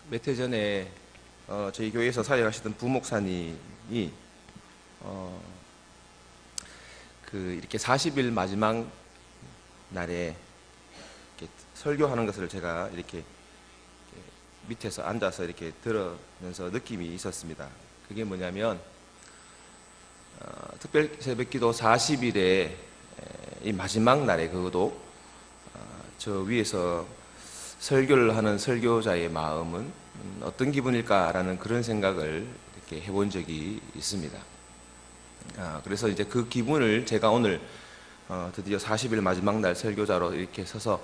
몇 해 전에 저희 교회에서 사역하시던 부목사님이 이렇게 40일 마지막 날에 이렇게 설교하는 것을 제가 이렇게 밑에서 앉아서 이렇게 들으면서 느낌이 있었습니다. 그게 뭐냐면 특별 새벽기도 40일에 이 마지막 날에 그것도 저 위에서 설교를 하는 설교자의 마음은 어떤 기분일까라는 그런 생각을 이렇게 해본 적이 있습니다. 그래서 이제 그 기분을 제가 오늘 드디어 40일 마지막 날 설교자로 이렇게 서서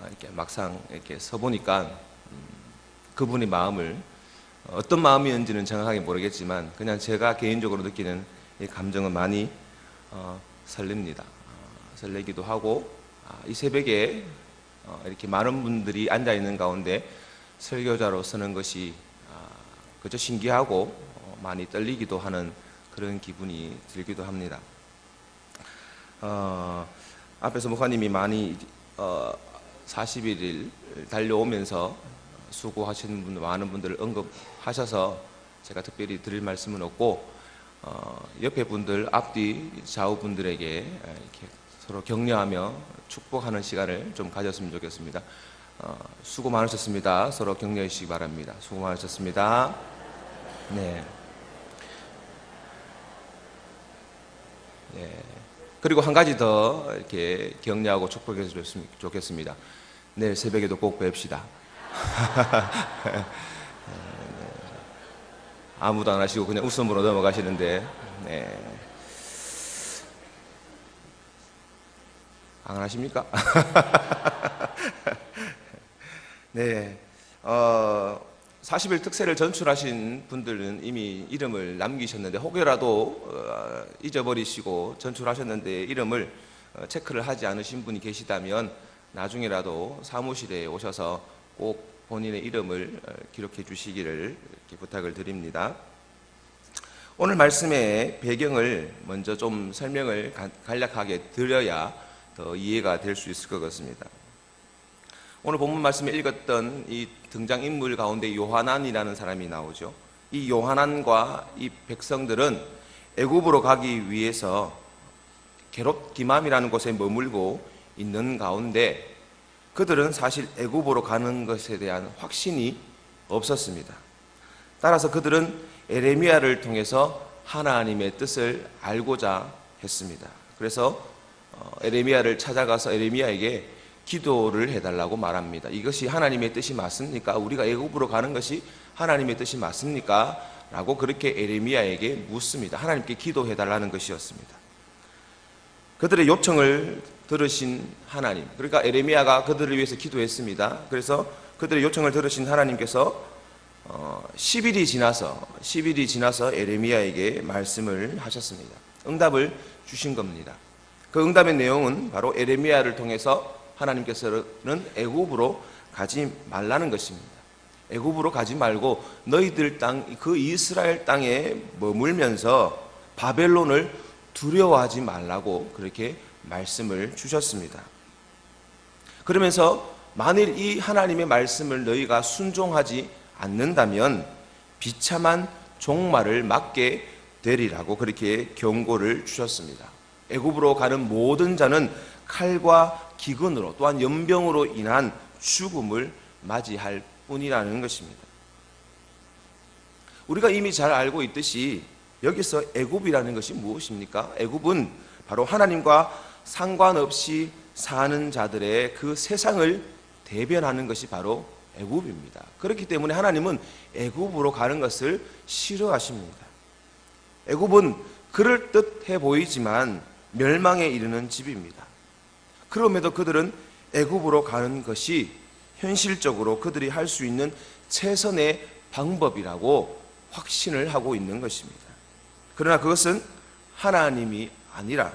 이렇게 막상 이렇게 서보니까 그분의 마음을 어떤 마음이었는지는 정확하게 모르겠지만 그냥 제가 개인적으로 느끼는 이 감정은 많이 설렙니다. 설레기도 하고 이 새벽에 이렇게 많은 분들이 앉아 있는 가운데 설교자로 서는 것이 그저 신기하고 많이 떨리기도 하는 그런 기분이 들기도 합니다. 앞에서 목사님이 많이 41일 달려오면서 수고하시는 분, 많은 분들을 언급하셔서 제가 특별히 드릴 말씀은 없고 옆에 분들, 앞뒤 좌우 분들에게 이렇게 서로 격려하며 축복하는 시간을 좀 가졌으면 좋겠습니다. 수고 많으셨습니다. 서로 격려해 주시기 바랍니다. 수고 많으셨습니다. 네. 네. 그리고 한 가지 더 이렇게 격려하고 축복해 주셨으면 좋겠습니다. 내일 새벽에도 꼭 뵙시다. 아무도 안 하시고 그냥 웃음으로 넘어가시는데, 네. 안 하십니까? 네. 40일 특세를 전출하신 분들은 이미 이름을 남기셨는데 혹여라도 잊어버리시고 전출하셨는데 이름을 체크를 하지 않으신 분이 계시다면 나중에라도 사무실에 오셔서 꼭 본인의 이름을 기록해 주시기를 이렇게 부탁을 드립니다. 오늘 말씀의 배경을 먼저 좀 설명을 간략하게 드려야 더 이해가 될 수 있을 것 같습니다. 오늘 본문 말씀에 읽었던 이 등장인물 가운데 요하난이라는 사람이 나오죠. 이 요하난과 이 백성들은 애굽으로 가기 위해서 게롯 기맘이라는 곳에 머물고 있는 가운데 그들은 사실 애굽으로 가는 것에 대한 확신이 없었습니다. 따라서 그들은 에레미야를 통해서 하나님의 뜻을 알고자 했습니다. 그래서 에레미야를 찾아가서 에레미야에게 기도를 해달라고 말합니다. 이것이 하나님의 뜻이 맞습니까? 우리가 애굽으로 가는 것이 하나님의 뜻이 맞습니까? 라고 그렇게 에레미야에게 묻습니다. 하나님께 기도해달라는 것이었습니다. 그들의 요청을 들으신 하나님, 그러니까 에레미야가 그들을 위해서 기도했습니다. 그래서 그들의 요청을 들으신 하나님께서 10일이 지나서 에레미야에게 말씀을 하셨습니다. 응답을 주신 겁니다. 그 응답의 내용은 바로 에레미야를 통해서 하나님께서는 애굽으로 가지 말라는 것입니다. 애굽으로 가지 말고 너희들 땅, 그 이스라엘 땅에 머물면서 바벨론을 두려워하지 말라고 그렇게 말씀을 주셨습니다. 그러면서 만일 이 하나님의 말씀을 너희가 순종하지 않는다면 비참한 종말을 맞게 되리라고 그렇게 경고를 주셨습니다. 애굽으로 가는 모든 자는 칼과 기근으로 또한 연병으로 인한 죽음을 맞이할 뿐이라는 것입니다. 우리가 이미 잘 알고 있듯이 여기서 애굽이라는 것이 무엇입니까? 애굽은 바로 하나님과 상관없이 사는 자들의 그 세상을 대변하는 것이 바로 애굽입니다. 그렇기 때문에 하나님은 애굽으로 가는 것을 싫어하십니다. 애굽은 그럴듯해 보이지만 멸망에 이르는 집입니다. 그럼에도 그들은 애굽으로 가는 것이 현실적으로 그들이 할 수 있는 최선의 방법이라고 확신을 하고 있는 것입니다. 그러나 그것은 하나님이 아니라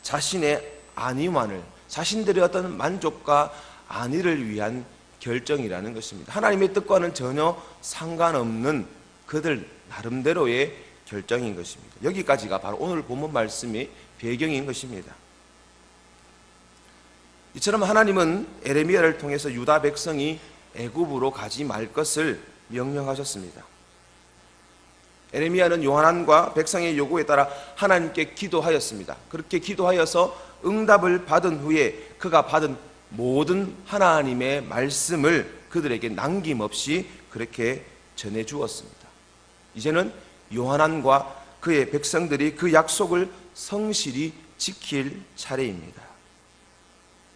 자신의 안위만을, 자신들의 어떤 만족과 안위를 위한 결정이라는 것입니다. 하나님의 뜻과는 전혀 상관없는 그들 나름대로의 결정인 것입니다. 여기까지가 바로 오늘 본문 말씀의 배경인 것입니다. 이처럼 하나님은 에레미야를 통해서 유다 백성이 애굽으로 가지 말 것을 명령하셨습니다. 에레미야는 요한안과 백성의 요구에 따라 하나님께 기도하였습니다. 그렇게 기도하여서 응답을 받은 후에 그가 받은 모든 하나님의 말씀을 그들에게 남김없이 그렇게 전해 주었습니다. 이제는 요한안과 그의 백성들이 그 약속을 성실히 지킬 차례입니다.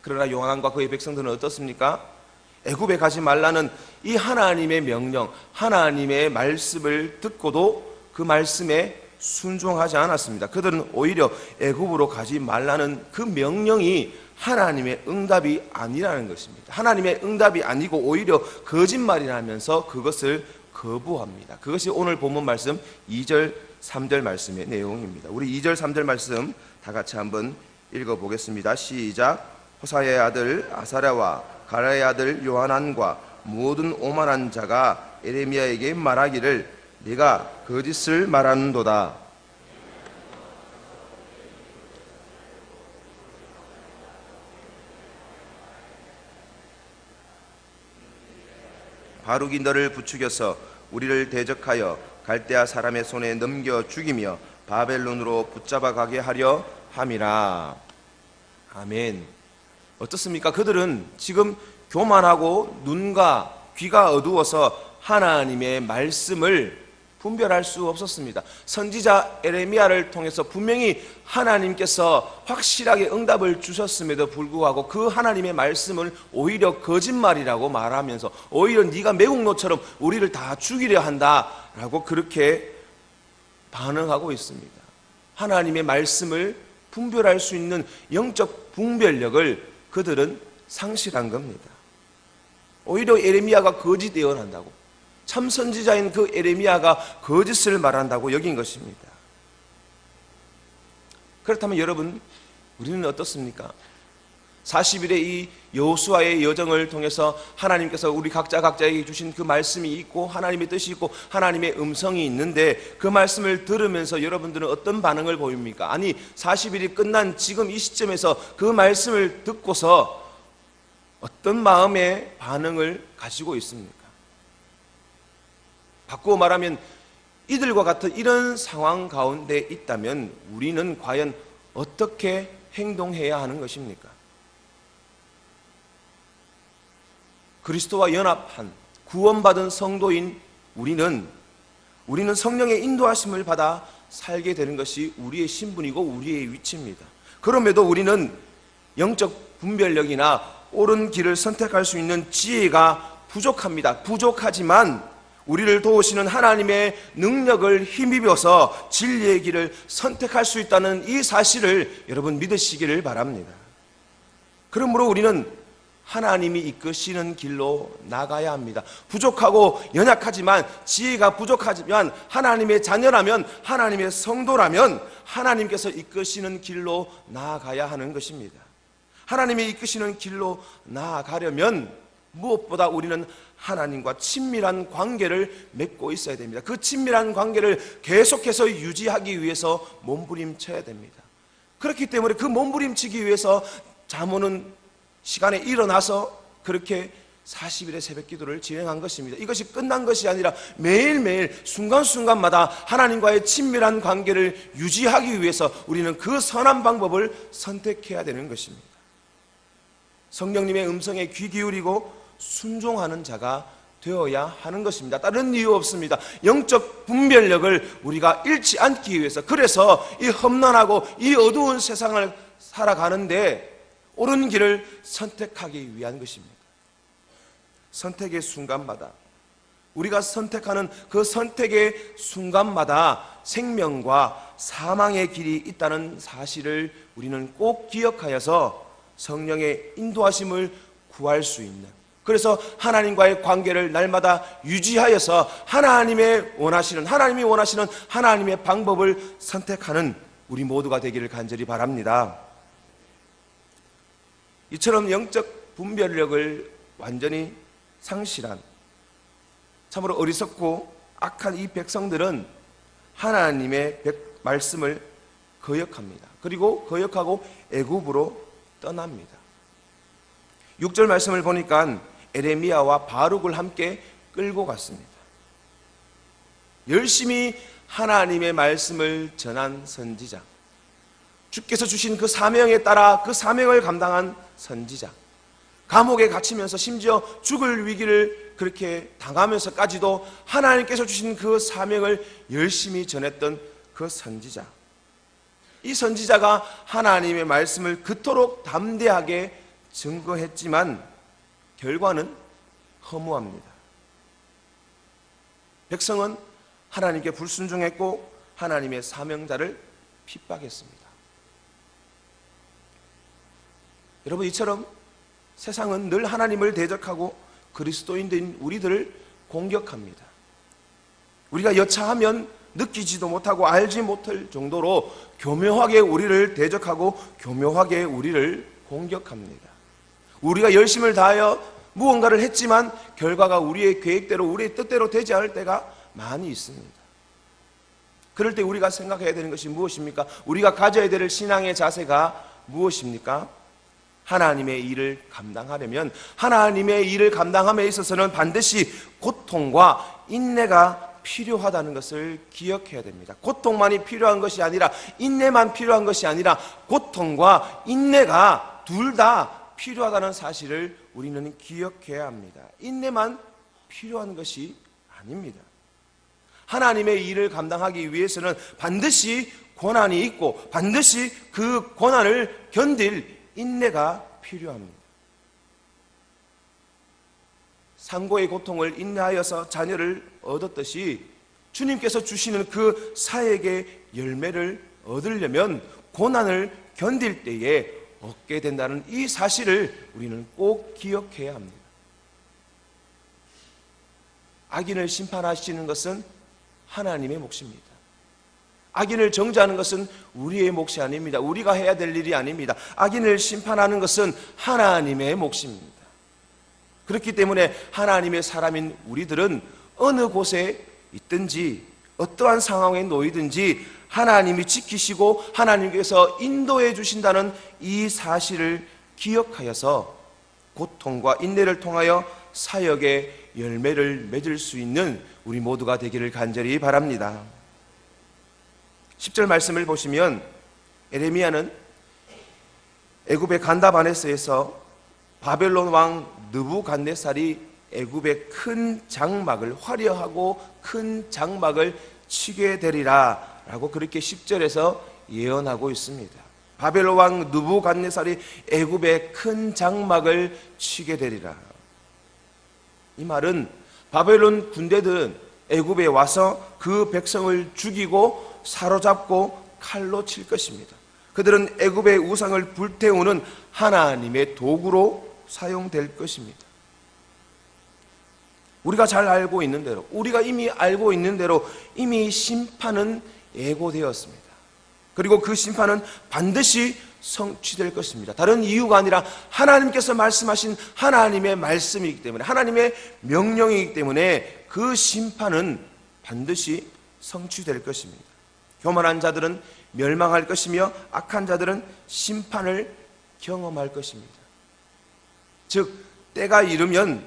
그러나 요한안과 그의 백성들은 어떻습니까? 애굽에 가지 말라는 이 하나님의 명령, 하나님의 말씀을 듣고도 그 말씀에 순종하지 않았습니다. 그들은 오히려 애굽으로 가지 말라는 그 명령이 하나님의 응답이 아니라는 것입니다. 하나님의 응답이 아니고 오히려 거짓말이라면서 그것을 거부합니다. 그것이 오늘 본문 말씀 2절, 3절 말씀의 내용입니다. 우리 2절, 3절 말씀 다 같이 한번 읽어보겠습니다. 시작. 호사야의 아들 아사랴와 가랴의 아들 요한안과 모든 오만한 자가 에레미야에게 말하기를 네가 거짓을 말하는도다. 바룩이 너를 부추겨서 우리를 대적하여 갈대아 사람의 손에 넘겨 죽이며 바벨론으로 붙잡아 가게 하려 함이라. 아멘. 어떻습니까? 그들은 지금 교만하고 눈과 귀가 어두워서 하나님의 말씀을 분별할 수 없었습니다. 선지자 에레미야를 통해서 분명히 하나님께서 확실하게 응답을 주셨음에도 불구하고 그 하나님의 말씀을 오히려 거짓말이라고 말하면서 오히려 네가 매국노처럼 우리를 다 죽이려 한다라고 그렇게 반응하고 있습니다. 하나님의 말씀을 분별할 수 있는 영적 분별력을 그들은 상실한 겁니다. 오히려 에레미야가 거짓 예언한다고, 참 선지자인 그 에레미야가 거짓을 말한다고 여긴 것입니다. 그렇다면 여러분, 우리는 어떻습니까? 40일의 이 여호수아의 여정을 통해서 하나님께서 우리 각자에게 주신 그 말씀이 있고 하나님의 뜻이 있고 하나님의 음성이 있는데 그 말씀을 들으면서 여러분들은 어떤 반응을 보입니까? 아니 40일이 끝난 지금 이 시점에서 그 말씀을 듣고서 어떤 마음의 반응을 가지고 있습니까? 바꾸어 말하면 이들과 같은 이런 상황 가운데 있다면 우리는 과연 어떻게 행동해야 하는 것입니까? 그리스도와 연합한 구원받은 성도인 우리는 성령의 인도하심을 받아 살게 되는 것이 우리의 신분이고 우리의 위치입니다. 그럼에도 우리는 영적 분별력이나 옳은 길을 선택할 수 있는 지혜가 부족합니다. 부족하지만 우리를 도우시는 하나님의 능력을 힘입어서 진리의 길을 선택할 수 있다는 이 사실을 여러분 믿으시기를 바랍니다. 그러므로 우리는 하나님이 이끄시는 길로 나가야 합니다. 부족하고 연약하지만 지혜가 부족하지만 하나님의 자녀라면 하나님의 성도라면 하나님께서 이끄시는 길로 나아가야 하는 것입니다. 하나님이 이끄시는 길로 나아가려면 무엇보다 우리는 하나님과 친밀한 관계를 맺고 있어야 됩니다. 그 친밀한 관계를 계속해서 유지하기 위해서 몸부림쳐야 됩니다. 그렇기 때문에 그 몸부림치기 위해서 잠 오는 시간에 일어나서 그렇게 40일의 새벽 기도를 진행한 것입니다. 이것이 끝난 것이 아니라 매일매일 순간순간마다 하나님과의 친밀한 관계를 유지하기 위해서 우리는 그 선한 방법을 선택해야 되는 것입니다. 성령님의 음성에 귀 기울이고 순종하는 자가 되어야 하는 것입니다. 다른 이유 없습니다. 영적 분별력을 우리가 잃지 않기 위해서, 그래서 이 험난하고 이 어두운 세상을 살아가는데 옳은 길을 선택하기 위한 것입니다. 선택의 순간마다, 우리가 선택하는 그 선택의 순간마다 생명과 사망의 길이 있다는 사실을 우리는 꼭 기억하여서 성령의 인도하심을 구할 수 있는, 그래서 하나님과의 관계를 날마다 유지하여서 하나님이 원하시는 하나님의 방법을 선택하는 우리 모두가 되기를 간절히 바랍니다. 이처럼 영적 분별력을 완전히 상실한 참으로 어리석고 악한 이 백성들은 하나님의 말씀을 거역합니다. 그리고 거역하고 애굽으로 떠납니다. 6절 말씀을 보니까 에레미야와 바룩을 함께 끌고 갔습니다. 열심히 하나님의 말씀을 전한 선지자, 주께서 주신 그 사명에 따라 그 사명을 감당한 선지자, 감옥에 갇히면서 심지어 죽을 위기를 그렇게 당하면서까지도 하나님께서 주신 그 사명을 열심히 전했던 그 선지자, 이 선지자가 하나님의 말씀을 그토록 담대하게 증거했지만 결과는 허무합니다. 백성은 하나님께 불순종했고 하나님의 사명자를 핍박했습니다. 여러분, 이처럼 세상은 늘 하나님을 대적하고 그리스도인인 우리들을 공격합니다. 우리가 여차하면 느끼지도 못하고 알지 못할 정도로 교묘하게 우리를 대적하고 교묘하게 우리를 공격합니다. 우리가 열심을 다하여 무언가를 했지만 결과가 우리의 계획대로 우리의 뜻대로 되지 않을 때가 많이 있습니다. 그럴 때 우리가 생각해야 되는 것이 무엇입니까? 우리가 가져야 될 신앙의 자세가 무엇입니까? 하나님의 일을 감당하려면, 하나님의 일을 감당함에 있어서는 반드시 고통과 인내가 필요하다는 것을 기억해야 됩니다. 고통만이 필요한 것이 아니라, 인내만 필요한 것이 아니라 고통과 인내가 둘 다 필요하다는 사실을 우리는 기억해야 합니다. 인내만 필요한 것이 아닙니다. 하나님의 일을 감당하기 위해서는 반드시 고난이 있고 반드시 그 고난을 견딜 인내가 필요합니다. 상고의 고통을 인내하여서 자녀를 얻었듯이 주님께서 주시는 그 사역의 열매를 얻으려면 고난을 견딜 때에 얻게 된다는 이 사실을 우리는 꼭 기억해야 합니다. 악인을 심판하시는 것은 하나님의 몫입니다. 악인을 정죄하는 것은 우리의 몫이 아닙니다. 우리가 해야 될 일이 아닙니다. 악인을 심판하는 것은 하나님의 몫입니다. 그렇기 때문에 하나님의 사람인 우리들은 어느 곳에 있든지 어떠한 상황에 놓이든지 하나님이 지키시고 하나님께서 인도해 주신다는 이 사실을 기억하여서 고통과 인내를 통하여 사역의 열매를 맺을 수 있는 우리 모두가 되기를 간절히 바랍니다. 10절 말씀을 보시면 에레미야는 애굽의 간다바네스에서 바벨론 왕 느부갓네살이 애굽의 큰 장막을, 화려하고 큰 장막을 치게 되리라 라고 그렇게 10절에서 예언하고 있습니다. 바벨론 왕 느부갓네살이 애굽의 큰 장막을 치게 되리라. 이 말은 바벨론 군대들은 애굽에 와서 그 백성을 죽이고 사로잡고 칼로 칠 것입니다. 그들은 애굽의 우상을 불태우는 하나님의 도구로 사용될 것입니다. 우리가 잘 알고 있는 대로, 우리가 이미 알고 있는 대로 이미 심판은 예고되었습니다. 그리고 그 심판은 반드시 성취될 것입니다. 다른 이유가 아니라 하나님께서 말씀하신 하나님의 말씀이기 때문에, 하나님의 명령이기 때문에 그 심판은 반드시 성취될 것입니다. 교만한 자들은 멸망할 것이며 악한 자들은 심판을 경험할 것입니다. 즉, 때가 이르면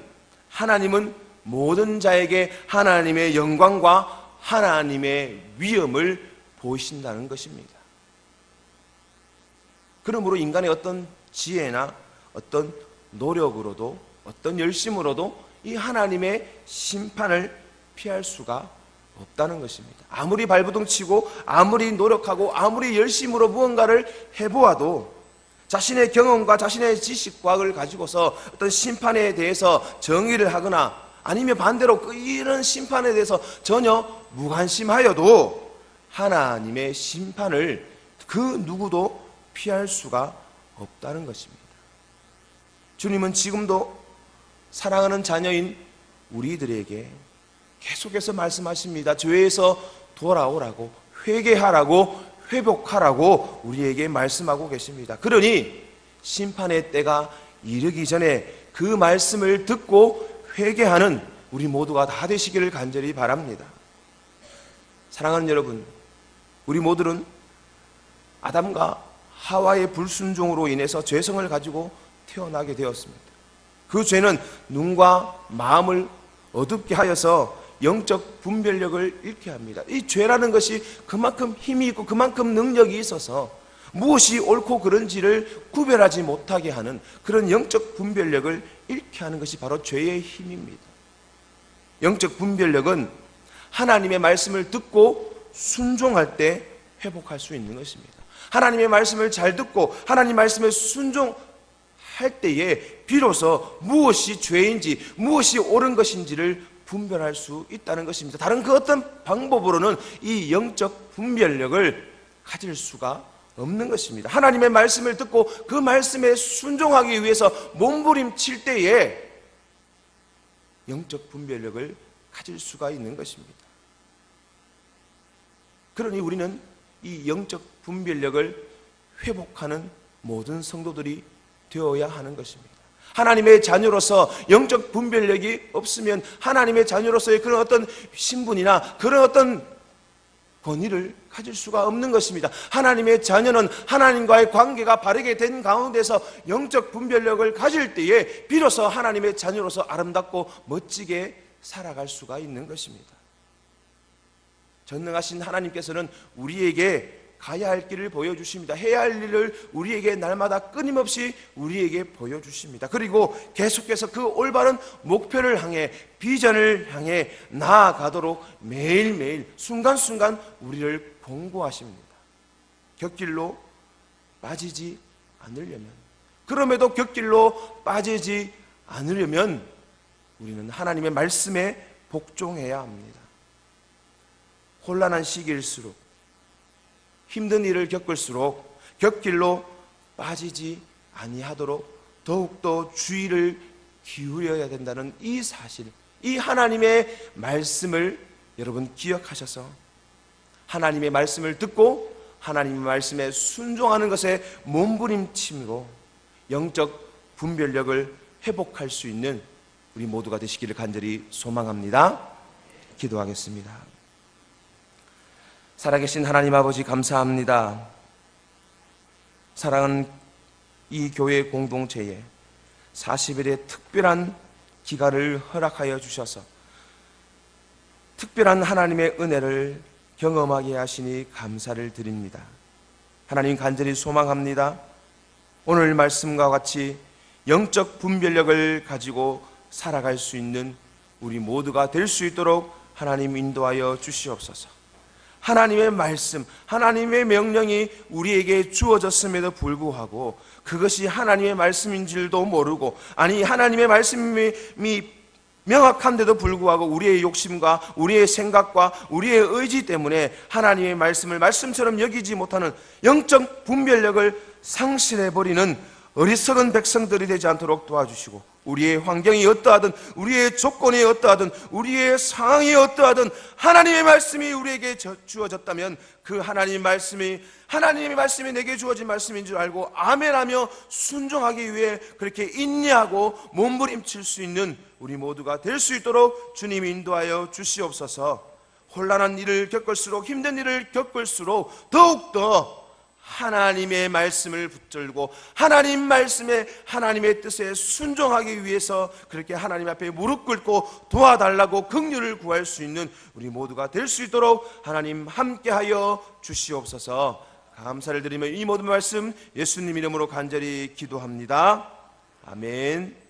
하나님은 모든 자에게 하나님의 영광과 하나님의 위엄을 보이신다는 것입니다. 그러므로 인간의 어떤 지혜나 어떤 노력으로도 어떤 열심으로도 이 하나님의 심판을 피할 수가 없다는 것입니다. 아무리 발버둥 치고 아무리 노력하고 아무리 열심으로 무언가를 해보아도 자신의 경험과 자신의 지식과학을 가지고서 어떤 심판에 대해서 정의를 하거나 아니면 반대로 이런 심판에 대해서 전혀 무관심하여도 하나님의 심판을 그 누구도 피할 수가 없다는 것입니다. 주님은 지금도 사랑하는 자녀인 우리들에게 계속해서 말씀하십니다. 죄에서 돌아오라고, 회개하라고, 회복하라고 우리에게 말씀하고 계십니다. 그러니 심판의 때가 이르기 전에 그 말씀을 듣고 회개하는 우리 모두가 다 되시기를 간절히 바랍니다. 사랑하는 여러분, 우리 모두는 아담과 하와의 불순종으로 인해서 죄성을 가지고 태어나게 되었습니다. 그 죄는 눈과 마음을 어둡게 하여서 영적 분별력을 잃게 합니다. 이 죄라는 것이 그만큼 힘이 있고 그만큼 능력이 있어서 무엇이 옳고 그른지를 구별하지 못하게 하는 그런 영적 분별력을 잃게 하는 것이 바로 죄의 힘입니다. 영적 분별력은 하나님의 말씀을 듣고 순종할 때 회복할 수 있는 것입니다. 하나님의 말씀을 잘 듣고 하나님 말씀에 순종할 때에 비로소 무엇이 죄인지 무엇이 옳은 것인지를 분별할 수 있다는 것입니다. 다른 그 어떤 방법으로는 이 영적 분별력을 가질 수가 없는 것입니다. 하나님의 말씀을 듣고 그 말씀에 순종하기 위해서 몸부림칠 때에 영적 분별력을 가질 수가 있는 것입니다. 그러니 우리는 이 영적 분별력을 회복하는 모든 성도들이 되어야 하는 것입니다. 하나님의 자녀로서 영적 분별력이 없으면 하나님의 자녀로서의 그런 어떤 신분이나 그런 어떤 권위를 가질 수가 없는 것입니다. 하나님의 자녀는 하나님과의 관계가 바르게 된 가운데서 영적 분별력을 가질 때에 비로소 하나님의 자녀로서 아름답고 멋지게 살아갈 수가 있는 것입니다. 전능하신 하나님께서는 우리에게 가야 할 길을 보여주십니다. 해야 할 일을 우리에게 날마다 끊임없이 우리에게 보여주십니다. 그리고 계속해서 그 올바른 목표를 향해 비전을 향해 나아가도록 매일매일 순간순간 우리를 공고하십니다. 곁길로 빠지지 않으려면, 그럼에도 곁길로 빠지지 않으려면 우리는 하나님의 말씀에 복종해야 합니다. 혼란한 시기일수록 힘든 일을 겪을수록 곁길로 빠지지 아니하도록 더욱더 주의를 기울여야 된다는 이 사실, 이 하나님의 말씀을 여러분 기억하셔서 하나님의 말씀을 듣고 하나님의 말씀에 순종하는 것에 몸부림침으로 영적 분별력을 회복할 수 있는 우리 모두가 되시기를 간절히 소망합니다. 기도하겠습니다. 살아계신 하나님 아버지 감사합니다. 사랑하는 이 교회 공동체에 40일의 특별한 기간을 허락하여 주셔서 특별한 하나님의 은혜를 경험하게 하시니 감사를 드립니다. 하나님 간절히 소망합니다. 오늘 말씀과 같이 영적 분별력을 가지고 살아갈 수 있는 우리 모두가 될 수 있도록 하나님 인도하여 주시옵소서. 하나님의 말씀, 하나님의 명령이 우리에게 주어졌음에도 불구하고 그것이 하나님의 말씀인 줄도 모르고, 아니 하나님의 말씀이 명확한데도 불구하고 우리의 욕심과 우리의 생각과 우리의 의지 때문에 하나님의 말씀을 말씀처럼 여기지 못하는 영적 분별력을 상실해버리는 어리석은 백성들이 되지 않도록 도와주시고, 우리의 환경이 어떠하든 우리의 조건이 어떠하든 우리의 상황이 어떠하든 하나님의 말씀이 우리에게 주어졌다면 그 하나님의 말씀이 내게 주어진 말씀인 줄 알고 아멘하며 순종하기 위해 그렇게 인내하고 몸부림칠 수 있는 우리 모두가 될 수 있도록 주님 인도하여 주시옵소서. 혼란한 일을 겪을수록, 힘든 일을 겪을수록 더욱더 하나님의 말씀을 붙들고 하나님 말씀에 하나님의 뜻에 순종하기 위해서 그렇게 하나님 앞에 무릎 꿇고 도와달라고 긍휼을 구할 수 있는 우리 모두가 될 수 있도록 하나님 함께하여 주시옵소서. 감사를 드리며 이 모든 말씀 예수님 이름으로 간절히 기도합니다. 아멘.